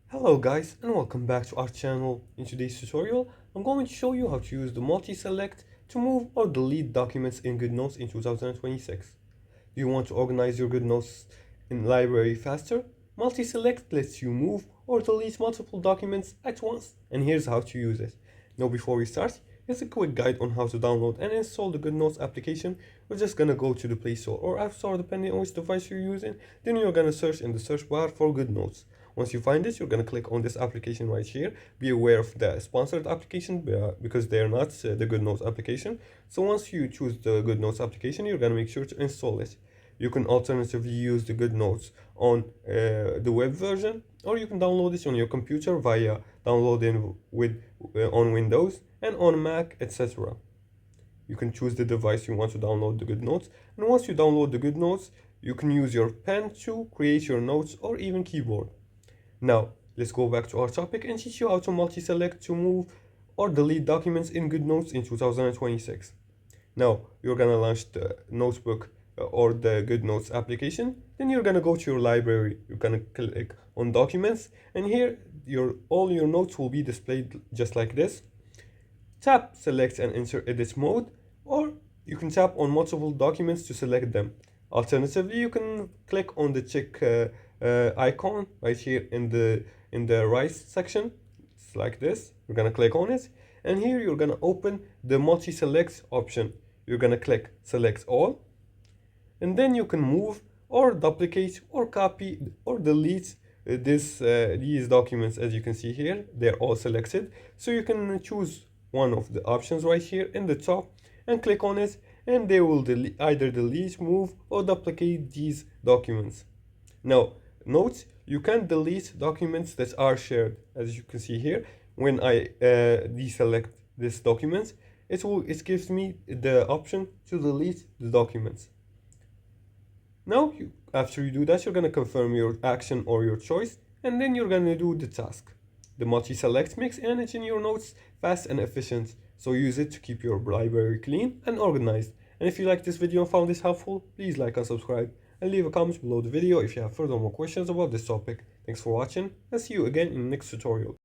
Hello guys and welcome back to our channel. In today's tutorial, I'm going to show you how to use the multi-select to move or delete documents in Goodnotes in 2026. Do you want to organize your Goodnotes in library faster? Multi-select lets you move or delete multiple documents at once, and here's how to use it. Now before we start, here's a quick guide on how to download and install the Goodnotes application. We're just gonna go to the Play Store or App Store depending on which device you're using. Then you're gonna search in the search bar for Goodnotes. Once you find it, you're going to click on this application right here. Be aware of the sponsored application because they're not the Goodnotes application. So once you choose the Goodnotes application, you're going to make sure to install it. You can alternatively use the Goodnotes on the web version, or you can download it on your computer via downloading on Windows and on Mac, etc. You can choose the device you want to download the Goodnotes, and once you download the Goodnotes, you can use your pen to create your notes or even keyboard. Now, let's go back to our topic and teach you how to multi-select to move or delete documents in Goodnotes in 2026. Now, you're gonna launch the notebook or the Goodnotes application. Then you're gonna go to your library. You're gonna click on Documents, and here all your notes will be displayed just like this. Tap Select and enter Edit Mode, or you can tap on multiple documents to select them. Alternatively, you can click on the check icon right here in the right section. It's like this. You're gonna click on it, and here you're gonna open the multi-select option. You're gonna click Select All, and then you can move or duplicate or copy or delete these documents. As you can see here, they're all selected. So you can choose one of the options right here in the top and click on it, and they will either delete, move, or duplicate these documents. Now, note, you can delete documents that are shared. As you can see here, when I deselect this document, it gives me the option to delete the documents. Now, after you do that, you're going to confirm your action or your choice, and then you're going to do the task. The multi-select makes managing your notes fast and efficient, so use it to keep your library clean and organized. And if you liked this video and found this helpful, please like and subscribe, and leave a comment below the video if you have further more questions about this topic. Thanks for watching, and see you again in the next tutorial.